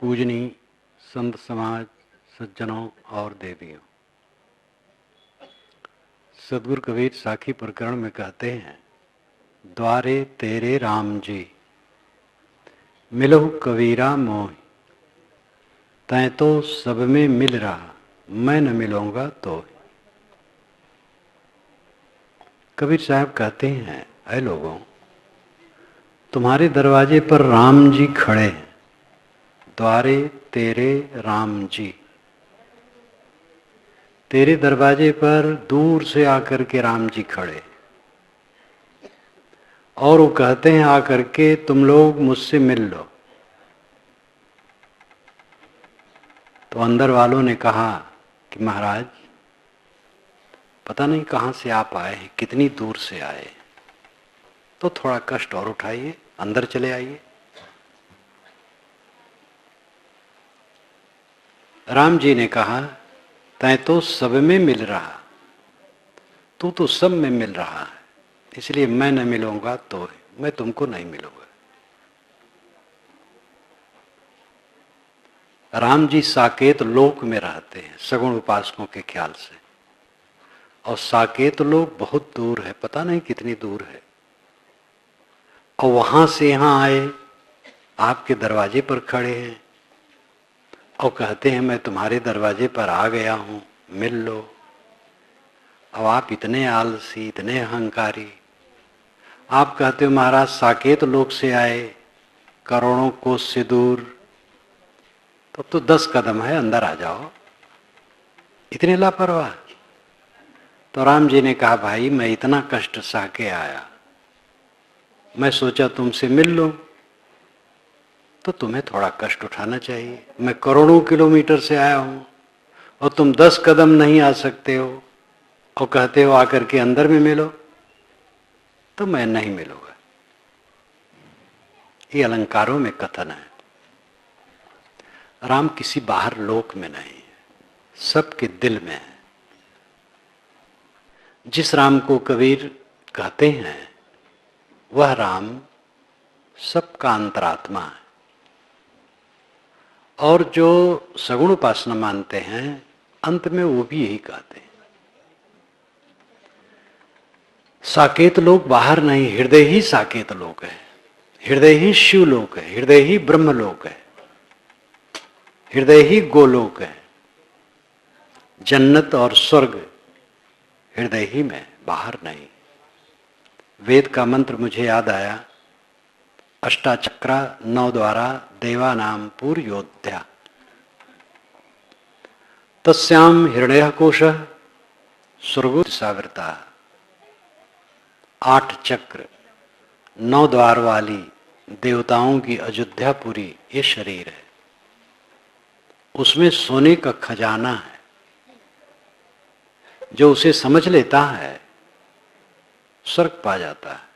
पूजनीय संत समाज, सज्जनों और देवियों, सदगुरु कबीर साखी प्रकरण में कहते हैं, द्वारे तेरे राम जी मिलहु कबीरा मोहि, तैं तो सब में मिल रहा, मैं न मिलूंगा तो। कबीर साहब कहते हैं, ऐ लोगों, तुम्हारे दरवाजे पर राम जी खड़े हैं। द्वारे तेरे राम जी, तेरे दरवाजे पर दूर से आकर के राम जी खड़े, और वो कहते हैं आकर के तुम लोग मुझसे मिल लो। तो अंदर वालों ने कहा कि महाराज, पता नहीं कहाँ से आप आए हैं, कितनी दूर से आए, तो थोड़ा कष्ट और उठाइए, अंदर चले आइए। राम जी ने कहा, तैं तो सब में मिल रहा, तू तो सब में मिल रहा है, इसलिए मैं न मिलूंगा तो मैं तुमको नहीं मिलूंगा। राम जी साकेत लोक में रहते हैं सगुण उपासकों के ख्याल से, और साकेत लोक बहुत दूर है, पता नहीं कितनी दूर है, और वहां से यहां आए, आपके दरवाजे पर खड़े हैं और कहते हैं मैं तुम्हारे दरवाजे पर आ गया हूं, मिल लो। अब आप इतने आलसी, इतने अहंकारी, आप कहते हो महाराज साकेत लोक से आए, करोड़ों कोस से दूर, तो 10 कदम है, अंदर आ जाओ, इतने लापरवाह। तो राम जी ने कहा, भाई मैं इतना कष्ट सह के आया, मैं सोचा तुमसे मिल लूं, तो तुम्हें थोड़ा कष्ट उठाना चाहिए। मैं करोड़ों किलोमीटर से आया हूं और तुम 10 कदम नहीं आ सकते हो और कहते हो आकर के अंदर में मिलो, तो मैं नहीं मिलूंगा। ये अलंकारों में कथन है। राम किसी बाहर लोक में नहीं है, सबके दिल में है। जिस राम को कबीर कहते हैं वह राम सबका अंतरात्मा है, और जो सगुण उपासना मानते हैं अंत में वो भी यही कहते हैं। साकेत लोक बाहर नहीं, हृदय ही साकेत लोक है, हृदय ही शिव लोक है, हृदय ही ब्रह्म लोक है, हृदय ही गोलोक है। जन्नत और स्वर्ग हृदय ही में, बाहर नहीं। वेद का मंत्र मुझे याद आया, अष्टाचक्रा 9 द्वारा देवानाम पूर्योध्या, तस्याम हृदय कोश स्वर्गो सावृता। 8 चक्र 9 द्वार वाली देवताओं की अयोध्यापुरी ये शरीर है, उसमें सोने का खजाना है। जो उसे समझ लेता है स्वर्ग पा जाता है।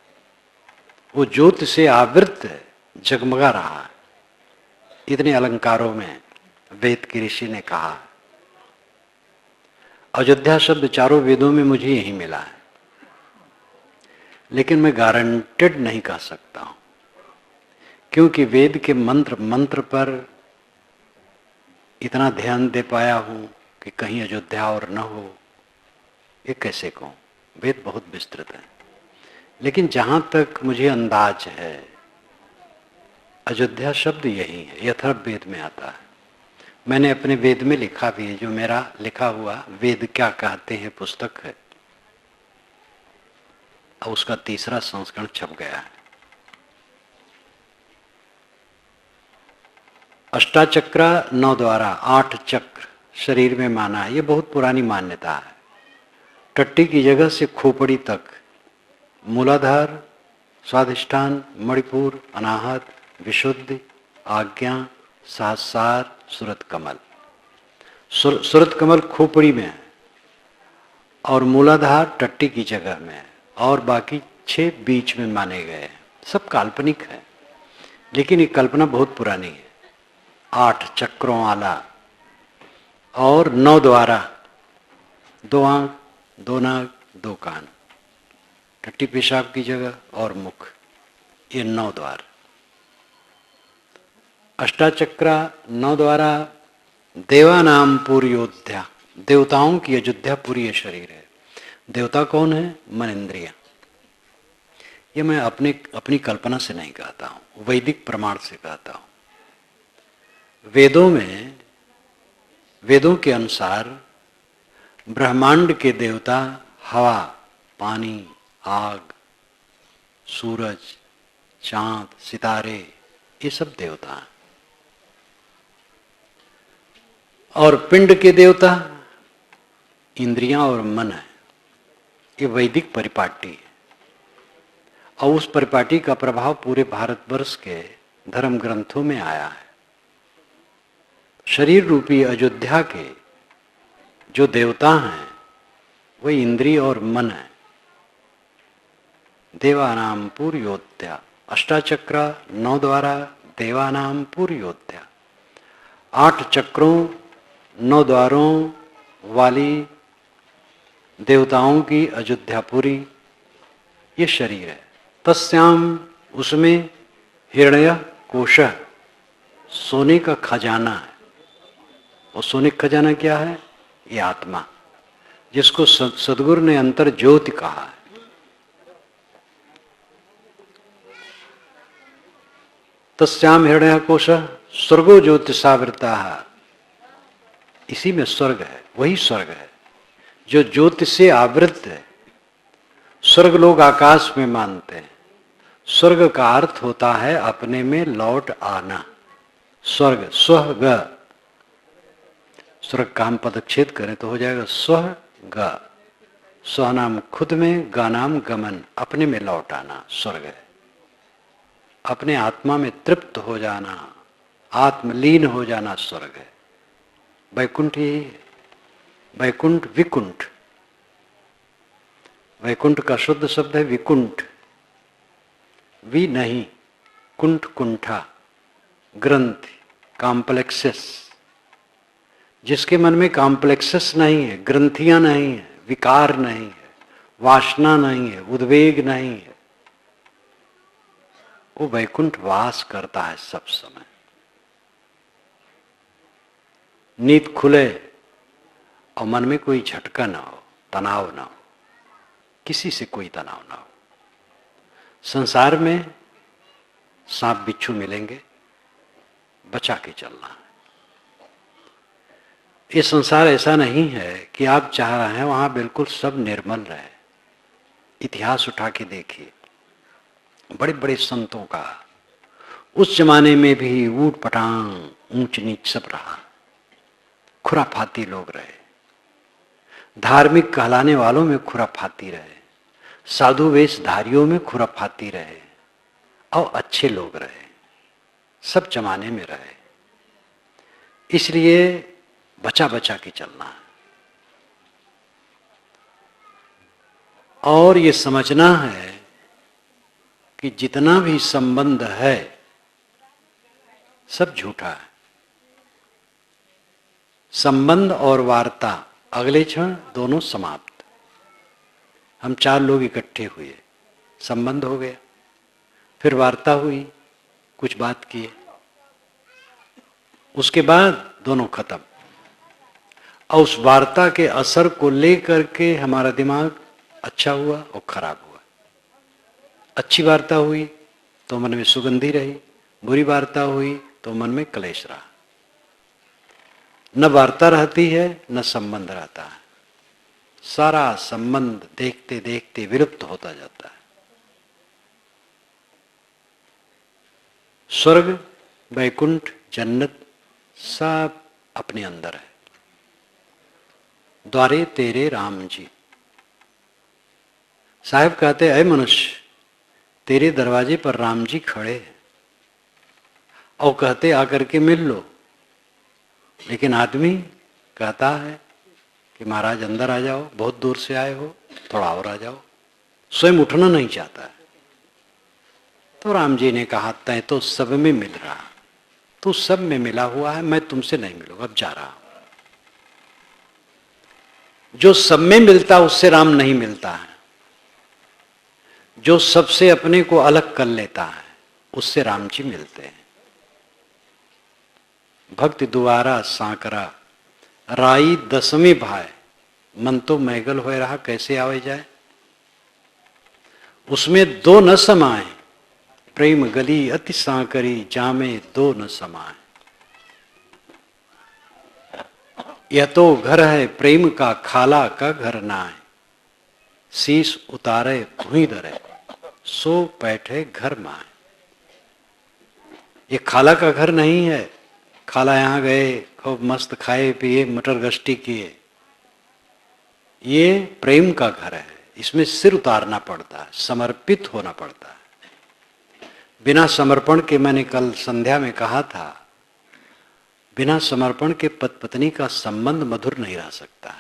वो ज्योति से आवृत है, जगमगा रहा है। इतने अलंकारों में वेद की ऋषि ने कहा। अयोध्या शब्द चारों वेदों में मुझे यही मिला है, लेकिन मैं गारंटेड नहीं कह सकता हूं, क्योंकि वेद के मंत्र पर इतना ध्यान दे पाया हूं कि कहीं अयोध्या और न हो, ये कैसे कहूं। वेद बहुत विस्तृत है, लेकिन जहां तक मुझे अंदाज है अयोध्या शब्द यही है, अथर्ववेद में आता है। मैंने अपने वेद में लिखा भी है, जो मेरा लिखा हुआ वेद क्या कहते हैं पुस्तक है, और उसका 3रा संस्करण छप गया है। अष्टाचक्रा 9 द्वारा 8 चक्र शरीर में माना है, ये बहुत पुरानी मान्यता है। टट्टी की जगह से खोपड़ी तक, मूलाधार, स्वाधिष्ठान, मणिपुर, अनाहत, विशुद्धि, आज्ञा, सहस्रार, सूरत कमल। सूरत कमल खोपड़ी में है, और मूलाधार टट्टी की जगह में है, और बाकी 6 बीच में माने गए हैं। सब काल्पनिक है, लेकिन ये कल्पना बहुत पुरानी है। 8 चक्रों वाला और 9 द्वारा, 2 आंख, 2 नाक, 2 कान, टट्टी पेशाब की जगह और मुख, ये 9 द्वार। अष्टाचक्रा 9 द्वारा देवानाम पूरी योद्धा, देवताओं की अयोध्या पूरी ये शरीर है। देवता कौन है? मन इंद्रिया। ये मैं अपनी कल्पना से नहीं कहता हूं, वैदिक प्रमाण से कहता हूं। वेदों के अनुसार ब्रह्मांड के देवता हवा, पानी, आग, सूरज, चांद, सितारे, ये सब देवता हैं। और पिंड के देवता इंद्रियां और मन है। ये वैदिक परिपाटी है और उस परिपाटी का प्रभाव पूरे भारतवर्ष के धर्म ग्रंथों में आया है। शरीर रूपी अयोध्या के जो देवता हैं वही इंद्रिय और मन है। देवानाम पूर्योध्या, अष्टाचक्र 9 द्वारा देवानाम पूर्योध्या, 8 चक्रों 9 द्वारों वाली देवताओं की अयोध्यापुरी ये शरीर है। तस्याम, उसमें हिरण्य कोश, सोने का खजाना है। और सोने का खजाना क्या है? ये आत्मा, जिसको सदगुरु ने अंतर ज्योति कहा है। तस्याम हिरण्य कोश स्वर्गो ज्योतिषावृता, इसी में स्वर्ग है, वही स्वर्ग है जो ज्योति से आवृत है। स्वर्ग लोग आकाश में मानते हैं। स्वर्ग का अर्थ होता है अपने में लौट आना। स्वर्ग स्वर्ग, स्वर्ग का हम पदच्छेद करें तो हो जाएगा स्वर्ग। स्व नाम खुद में, गा नाम गमन, अपने में लौट आना स्वर्ग है। अपने आत्मा में तृप्त हो जाना, आत्मलीन हो जाना स्वर्ग है। वैकुंठ यही है। वैकुंठ विकुंठ, वैकुंठ का शुद्ध शब्द है विकुंठ। वि नहीं, कुंठ कुंठा, ग्रंथि, कॉम्प्लेक्सेस। जिसके मन में कॉम्प्लेक्सेस नहीं है, ग्रंथियां नहीं है, विकार नहीं है, वासना नहीं है, उद्वेग नहीं है, वो वैकुंठ वास करता है सब समय। नींद खुले और मन में कोई झटका ना हो, तनाव ना हो, किसी से कोई तनाव ना हो। संसार में सांप बिच्छू मिलेंगे, बचा के चलना है। ये संसार ऐसा नहीं है कि आप चाह रहे हैं वहां बिल्कुल सब निर्मल रहे। इतिहास उठा के देखिए, बड़े बड़े संतों का उस जमाने में भी ऊट पटांग ऊंच नीच सब रहा। खुराफाती लोग रहे, धार्मिक कहलाने वालों में खुराफाती रहे, साधु वेशधारियों में खुराफाती रहे, और अच्छे लोग रहे, सब जमाने में रहे। इसलिए बचा बचा के चलना है। और ये समझना है कि जितना भी संबंध है सब झूठा है। संबंध और वार्ता अगले क्षण दोनों समाप्त। हम 4 लोग इकट्ठे हुए, संबंध हो गया, फिर वार्ता हुई, कुछ बात किए, उसके बाद दोनों खत्म। और उस वार्ता के असर को लेकर के हमारा दिमाग अच्छा हुआ और खराब हुआ। अच्छी वार्ता हुई तो मन में सुगंधी रही, बुरी वार्ता हुई तो मन में क्लेश रहा। न वार्ता रहती है न संबंध रहता है। सारा संबंध देखते देखते विलुप्त होता जाता है। स्वर्ग, वैकुंठ, जन्नत सब अपने अंदर है। द्वारे तेरे राम जी। साहब कहते ऐ मनुष्य, तेरे दरवाजे पर राम जी खड़े हैं और कहते आकर के मिल लो। लेकिन आदमी कहता है कि महाराज अंदर आ जाओ, बहुत दूर से आए हो, थोड़ा और आ जाओ। स्वयं उठना नहीं चाहता है। तो राम जी ने कहा तय तो सब में मिल रहा, तू सब में मिला हुआ है, मैं तुमसे नहीं मिलूंगा, अब जा रहा हूं। जो सब में मिलता उससे राम नहीं मिलता है। जो सबसे अपने को अलग कर लेता है उससे राम जी मिलते हैं। भक्ति दुआरा सांकरा, राई दसवीं भाई, मन तो मैगल हो रहा कैसे आवे जाए। उसमें दो न समाए, प्रेम गली अति सांकरी, जामे दो न समाए। यह तो घर है प्रेम का, खाला का घर ना है। शीश उतारे भूई धरे, सो बैठे घर माए। ये खाला का घर नहीं है, खाला यहां गए खूब मस्त खाए पिए मटर गश्ती किए। ये प्रेम का घर है, इसमें सिर उतारना पड़ता है, समर्पित होना पड़ता है। बिना समर्पण के, मैंने कल संध्या में कहा था, बिना समर्पण के पति पत्नी का संबंध मधुर नहीं रह सकता।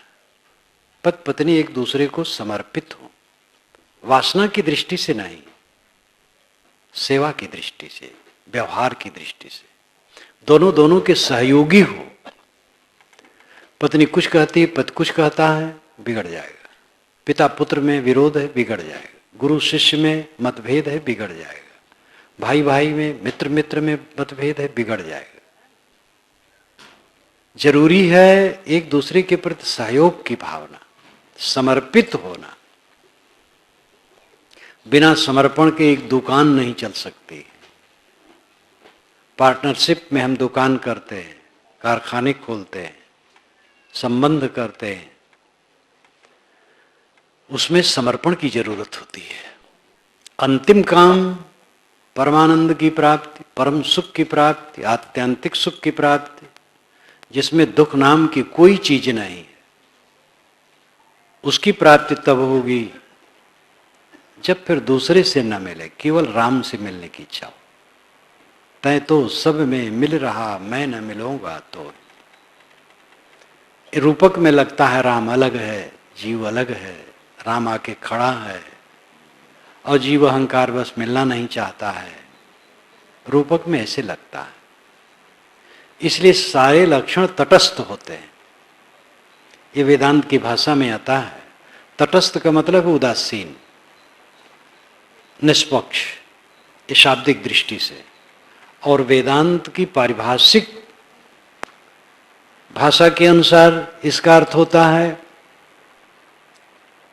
पति पत्नी एक दूसरे को समर्पित हो, वासना की दृष्टि से नहीं, सेवा की दृष्टि से, व्यवहार की दृष्टि से, दोनों के सहयोगी हो। पत्नी कुछ कहती है, पति कुछ कहता है, बिगड़ जाएगा। पिता पुत्र में विरोध है, बिगड़ जाएगा। गुरु शिष्य में मतभेद है, बिगड़ जाएगा। भाई भाई में, मित्र मित्र में मतभेद है, बिगड़ जाएगा। जरूरी है एक दूसरे के प्रति सहयोग की भावना, समर्पित होना। बिना समर्पण के एक दुकान नहीं चल सकती। पार्टनरशिप में हम दुकान करते हैं, कारखाने खोलते हैं, संबंध करते हैं, उसमें समर्पण की जरूरत होती है। अंतिम काम परमानंद की प्राप्ति, परम सुख की प्राप्ति, आत्यंतिक सुख की प्राप्ति, जिसमें दुख नाम की कोई चीज नहीं है, उसकी प्राप्ति तब होगी जब फिर दूसरे से न मिले, केवल राम से मिलने की इच्छा हो। तय तो सब में मिल रहा, मैं न मिलूंगा तो। रूपक में लगता है राम अलग है, जीव अलग है, राम आके खड़ा है और जीव अहंकार बस मिलना नहीं चाहता है। रूपक में ऐसे लगता है। इसलिए सारे लक्षण तटस्थ होते हैं। ये वेदांत की भाषा में आता है। तटस्थ का मतलब उदासीन, निष्पक्ष, ये शाब्दिक दृष्टि से। और वेदांत की पारिभाषिक भाषा के अनुसार इसका अर्थ होता है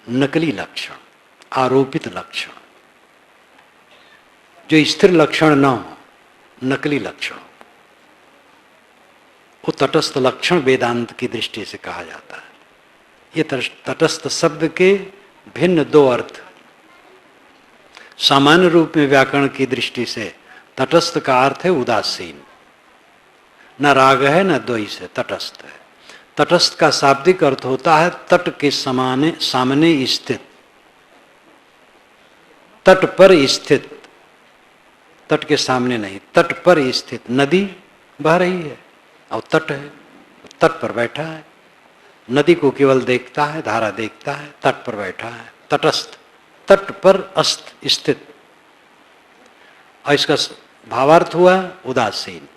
नकली लक्षण, आरोपित लक्षण, जो स्थिर लक्षण न हो, नकली लक्षण। वो तटस्थ लक्षण वेदांत की दृष्टि से कहा जाता है। ये तटस्थ शब्द के भिन्न दो अर्थ। सामान्य रूप में व्याकरण की दृष्टि से तटस्थ का अर्थ है उदासीन, न राग है न द्वेष है, तटस्थ है। तटस्थ का शाब्दिक अर्थ होता है तट के सामने स्थित, तट पर स्थित, तट के सामने नहीं, तट पर स्थित। नदी बह रही है और तट है, तट पर बैठा है, नदी को केवल देखता है, धारा देखता है, तट पर बैठा है, तटस्थ, तट पर स्थित। और इसका भावार्थ हुआ उदासीन।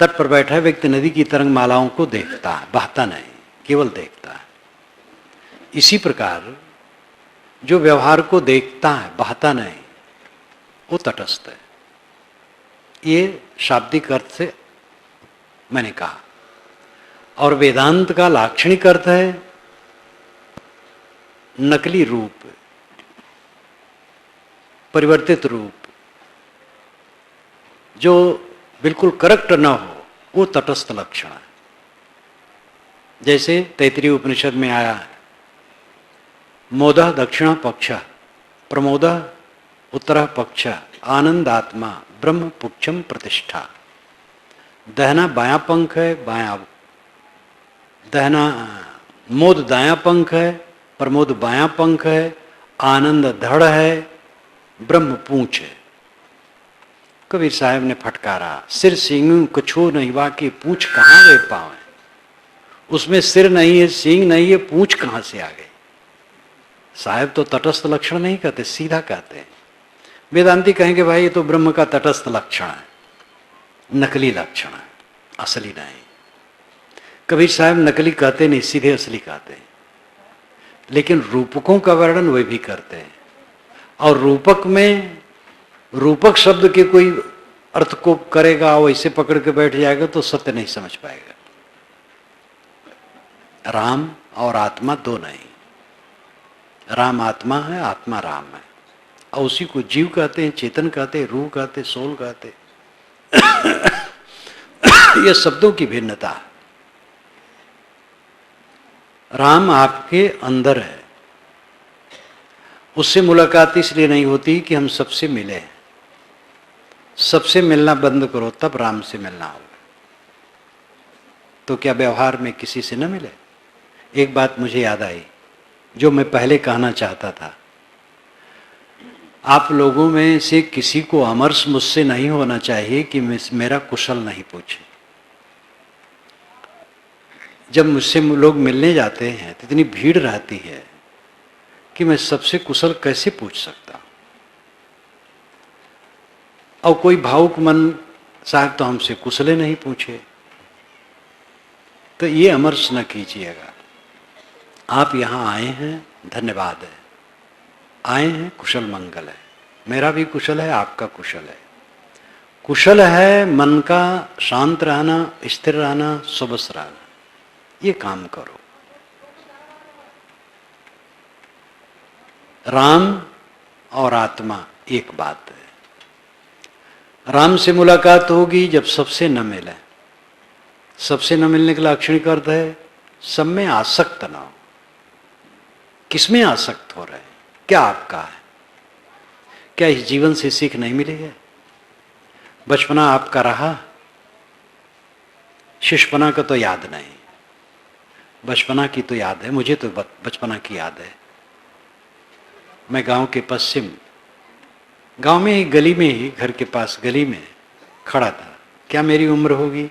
तट पर बैठा व्यक्ति नदी की तरंग मालाओं को देखता है, बहता नहीं, केवल देखता है। इसी प्रकार जो व्यवहार को देखता है, बहता नहीं, वो तटस्थ है। ये शाब्दिक अर्थ से मैंने कहा। और वेदांत का लाक्षणिक अर्थ है नकली रूप, परिवर्तित रूप, जो बिल्कुल करेक्ट न हो, वो तटस्थ लक्षण है। जैसे तैत्तिरीय उपनिषद में आया है, मोदः दक्षिण पक्ष, प्रमोदः उत्तर पक्ष, आनंदात्मा ब्रह्म पुक्षम प्रतिष्ठा। दहना बायां पंख है, दहना मोद दायां पंख है, प्रमोद बायां पंख है, आनंद धड़ है, ब्रह्म पूंछ है। कबीर साहब ने फटकारा, सिर सींग कछो नहीं, बाकी पूंछ कहाँ गए पाँव? उसमें सिर नहीं है, सींग नहीं है, पूंछ कहाँ से आ गई? साहब तो तटस्थ लक्षण नहीं कहते, सीधा कहते हैं। वेदांती कहेंगे भाई ये तो ब्रह्म का तटस्थ लक्षण है, नकली लक्षण है, असली नहीं। कबीर साहब नकली कहते नहीं, सीधे असली कहते हैं। लेकिन रूपकों का वर्णन वे भी करते हैं। और रूपक में, रूपक शब्द के कोई अर्थ को करेगा और ऐसे पकड़ के बैठ जाएगा तो सत्य नहीं समझ पाएगा। राम और आत्मा दो नहीं, राम आत्मा है, आत्मा राम है, और उसी को जीव कहते हैं, चेतन कहते हैं, रूह कहते हैं, सोल कहते हैं। यह शब्दों की भिन्नता है। राम आपके अंदर है, उससे मुलाकात इसलिए नहीं होती कि हम सबसे मिले। सबसे मिलना बंद करो तब राम से मिलना होगा। तो क्या व्यवहार में किसी से न मिले? एक बात मुझे याद आई जो मैं पहले कहना चाहता था। आप लोगों में से किसी को अमर्ष मुझसे नहीं होना चाहिए कि मेरा कुशल नहीं पूछे। जब मुझसे लोग मिलने जाते हैं तो इतनी भीड़ रहती है कि मैं सबसे कुशल कैसे पूछ सकता हूं। और कोई भावुक मन साहब तो हमसे कुशले नहीं पूछे, तो ये अमर्ष न कीजिएगा। आप यहाँ आए हैं, धन्यवाद है, आए हैं, कुशल मंगल है। मेरा भी कुशल है, आपका कुशल है। कुशल है मन का शांत रहना, स्थिर रहना, सुबस रहना। ये काम करो। राम और आत्मा एक बात है। राम से मुलाकात होगी जब सबसे न मिले। सबसे न मिलने का लाक्षणिक अर्थ है सब में आसक्त ना हो। किसमें आसक्त हो रहे हैं? क्या आपका है? क्या इस जीवन से सीख नहीं मिली है? बचपना आपका रहा, शिशुपना का तो याद नहीं, बचपना की तो याद है। मुझे तो बचपना की याद है। मैं गांव के पश्चिम, गांव में ही, गली में ही, घर के पास गली में खड़ा था। क्या मेरी उम्र होगी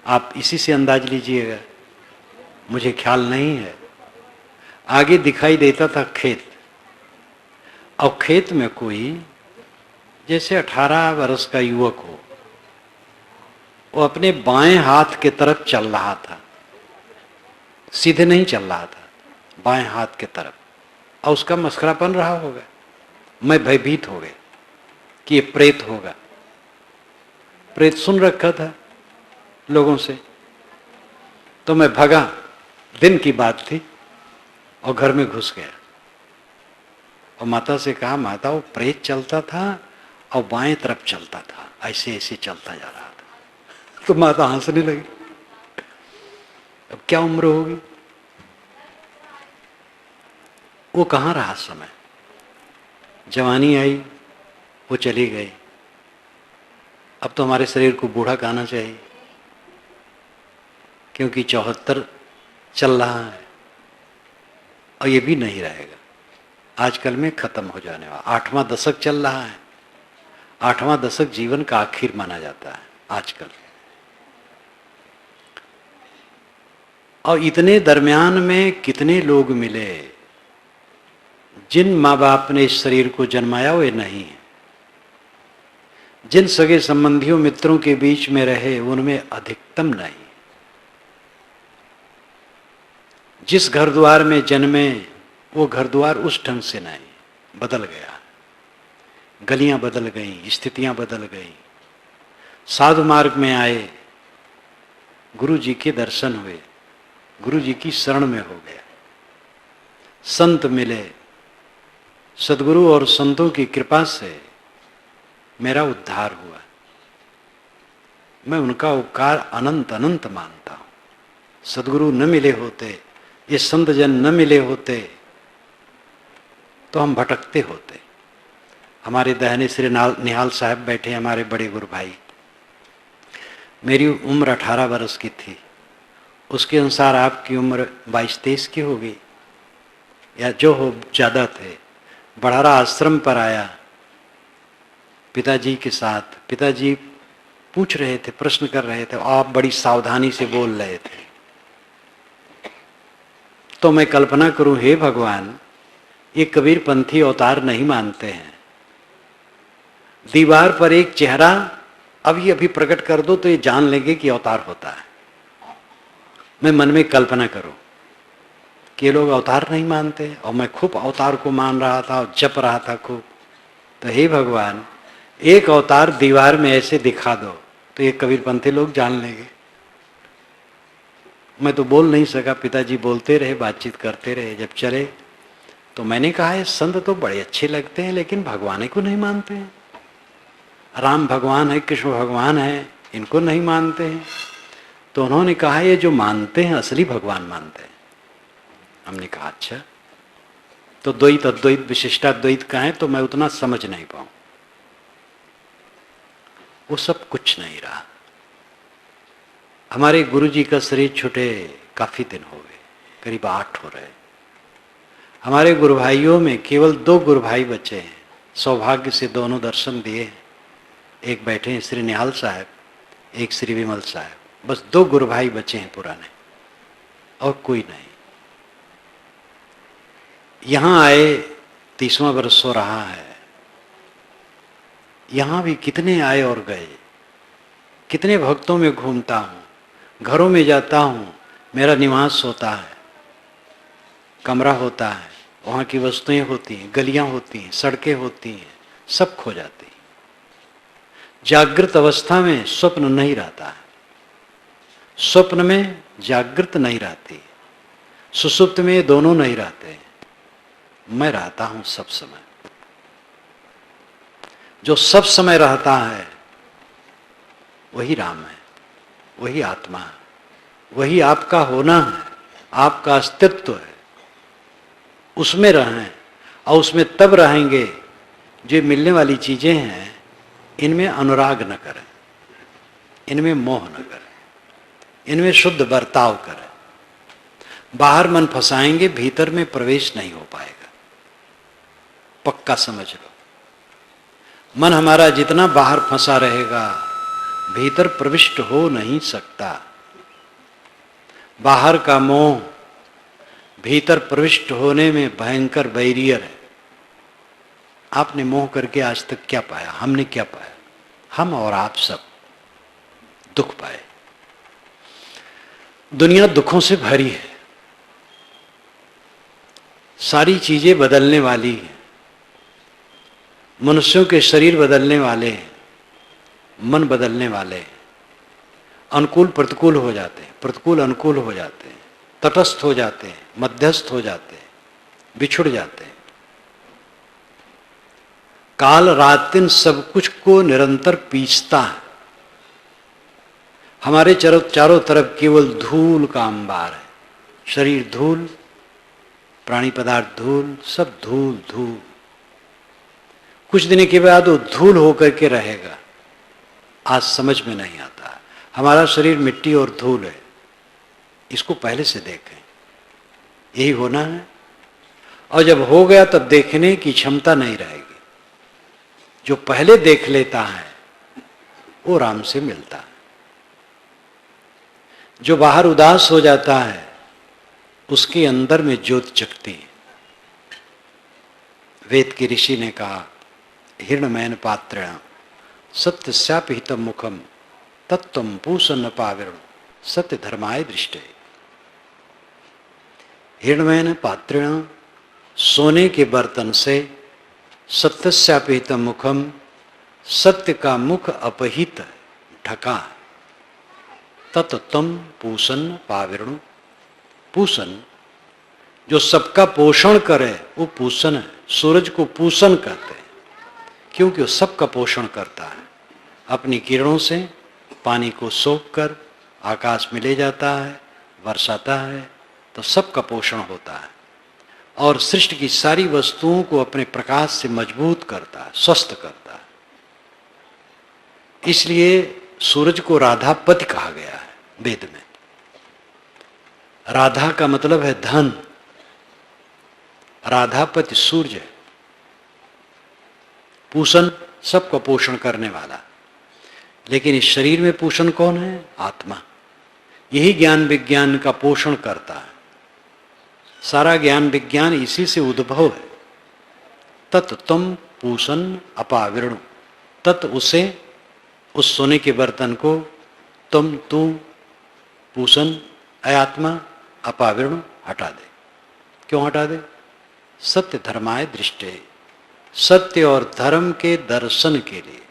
आप इसी से अंदाज लीजिएगा, मुझे ख्याल नहीं है। आगे दिखाई देता था खेत, और खेत में कोई जैसे 18 वर्ष का युवक हो, वो अपने बाएं हाथ के तरफ चल रहा था। सीधे नहीं चल रहा था, बाएं हाथ के तरफ, और उसका मस्करापन रहा होगा। मैं भयभीत हो गया कि ये प्रेत होगा। प्रेत सुन रखा था लोगों से, तो मैं भगा। दिन की बात थी, और घर में घुस गया और माता से कहा, माता वो प्रेत चलता था और बाएं तरफ चलता था, ऐसे ऐसे चलता जा रहा था। तो माता हंसने लगी। अब क्या उम्र होगी? वो कहाँ रहा समय? जवानी आई, वो चली गई। अब तो हमारे शरीर को बूढ़ा कहना चाहिए, क्योंकि 74 चल रहा है, और ये भी नहीं रहेगा। आजकल में खत्म हो जाने वाला 8वां दशक चल रहा है। 8वां दशक जीवन का आखिर माना जाता है आजकल। और इतने दरमियान में कितने लोग मिले जिन माँ बाप ने इस शरीर को जन्माया वे नहीं है। जिन सगे संबंधियों मित्रों के बीच में रहे उनमें अधिकतम नहीं। जिस घर द्वार में जन्मे वो घर द्वार उस ढंग से नहीं, बदल गया। गलियां बदल गई, स्थितियां बदल गई। साधु मार्ग में आए, गुरु जी के दर्शन हुए, गुरु जी की शरण में हो गया। संत मिले, सदगुरु और संतों की कृपा से मेरा उद्धार हुआ। मैं उनका उपकार अनंत अनंत मानता हूं। सदगुरु न मिले होते, ये संत जन न मिले होते तो हम भटकते होते। हमारे दाहिने श्री निहाल साहब बैठे, हमारे बड़े गुरु भाई। मेरी उम्र 18 वर्ष की थी, उसके अनुसार आपकी उम्र 22-23 की होगी, या जो हो ज़्यादा थे। बढ़ारा आश्रम पर आया पिताजी के साथ। पिताजी पूछ रहे थे, प्रश्न कर रहे थे, आप बड़ी सावधानी से बोल रहे थे। तो मैं कल्पना करूं, हे भगवान, ये कबीर पंथी अवतार नहीं मानते हैं। दीवार पर एक चेहरा अभी प्रकट कर दो तो ये जान लेंगे कि अवतार होता है। मैं मन में कल्पना करूं कि ये लोग अवतार नहीं मानते, और मैं खूब अवतार को मान रहा था और जप रहा था खूब। तो हे भगवान, एक अवतार दीवार में ऐसे दिखा दो तो ये कबीरपंथी लोग जान लेंगे। मैं तो बोल नहीं सका, पिताजी बोलते रहे, बातचीत करते रहे। जब चले तो मैंने कहा ये संत तो बड़े अच्छे लगते हैं लेकिन भगवान को नहीं मानते हैं। राम भगवान है, कृष्ण भगवान है, इनको नहीं मानते हैं। तो उन्होंने कहा ये जो मानते हैं असली भगवान मानते हैं। हमने कहा अच्छा, तो द्वैत अद्वैत विशिष्टाद्वैत का है तो मैं उतना समझ नहीं पाऊं। वो सब कुछ नहीं रहा। हमारे गुरुजी का शरीर छूटे काफी दिन हो गए, करीब 8 हो रहे। हमारे गुरु भाइयों में केवल 2 गुरु भाई बचे हैं। सौभाग्य से दोनों दर्शन दिए। एक बैठे हैं श्री निहाल साहब, एक श्री विमल साहब। बस 2 गुरु भाई बचे हैं पुराने, और कोई नहीं। यहां आए 30वां वर्ष हो रहा है। यहां भी कितने आए और गए, कितने भक्तों में घूमता हूं, घरों में जाता हूं, मेरा निवास होता है, कमरा होता है, वहां की वस्तुएं होती हैं, गलियां होती हैं, सड़कें होती हैं, सब खो जाती हैं। जागृत अवस्था में स्वप्न नहीं रहता है, स्वप्न में जागृत नहीं रहती, सुसुप्त में दोनों नहीं रहते। मैं रहता हूं सब समय। जो सब समय रहता है वही राम है, वही आत्मा है, वही आपका होना है, आपका अस्तित्व है। उसमें रहें, और उसमें तब रहेंगे जो मिलने वाली चीजें हैं इनमें अनुराग न करें, इनमें मोह न करें, इनमें शुद्ध बर्ताव करें। बाहर मन फंसाएंगे, भीतर में प्रवेश नहीं हो पाएगा। पक्का समझ लो, मन हमारा जितना बाहर फंसा रहेगा भीतर प्रविष्ट हो नहीं सकता। बाहर का मोह भीतर प्रविष्ट होने में भयंकर बैरियर है। आपने मोह करके आज तक क्या पाया? हमने क्या पाया? हम और आप सब दुख पाए। दुनिया दुखों से भरी है, सारी चीजें बदलने वाली हैं। मनुष्यों के शरीर बदलने वाले हैं, मन बदलने वाले हैं, अनुकूल प्रतिकूल हो जाते हैं, प्रतिकूल अनुकूल हो जाते हैं, तटस्थ हो जाते हैं, मध्यस्थ हो जाते हैं, बिछुड़ जाते हैं। काल रात दिन सब कुछ को निरंतर पीसता है। हमारे चारों तरफ केवल धूल का अंबार है। शरीर धूल, प्राणी पदार्थ धूल, सब धूल धूल। कुछ दिन के बाद वो धूल होकर के रहेगा। आज समझ में नहीं आता। हमारा शरीर मिट्टी और धूल है, इसको पहले से देखें। यही होना है, और जब हो गया तब देखने की क्षमता नहीं रहेगी। जो पहले देख लेता है वो राम से मिलता है। जो बाहर उदास हो जाता है उसके अंदर में ज्योत जगती है। वेद के ऋषि ने कहा, हिरण्मयन पात्रेण सत्यस्यापि हितम मुखम तत्त्वं पूषन्न पाविरण सत्य धर्माय दृष्टे। हिरण्मयन पात्रेण, सोने के बर्तन से, सत्यस्यापि हितम मुखम, सत्य का मुख अपहित ढका, तत्त्वं पूषन्न पाविरण। पूषण जो सबका पोषण करे वो पूषण है। सूरज को पूषण कहते हैं क्योंकि वो सबका पोषण करता है। अपनी किरणों से पानी को सोख कर आकाश में ले जाता है, बरसाता है, तो सबका पोषण होता है। और सृष्टि की सारी वस्तुओं को अपने प्रकाश से मजबूत करता है, स्वस्थ करता है। इसलिए सूरज को राधापति कहा गया है वेद में। राधा का मतलब है धन। राधापति सूर्य, पूषण सबका पोषण करने वाला। लेकिन इस शरीर में पोषण कौन है? आत्मा। यही ज्ञान विज्ञान का पोषण करता है। सारा ज्ञान विज्ञान इसी से उद्भव है। तत्त्वं पूषण अपाविरण। तत् उसे, उस सोने के बर्तन को, तुम तू, पूषण आत्मा, अपाविरण हटा दे। क्यों हटा दे? सत्य धर्माय दृष्टे। सत्य और धर्म के दर्शन के लिए।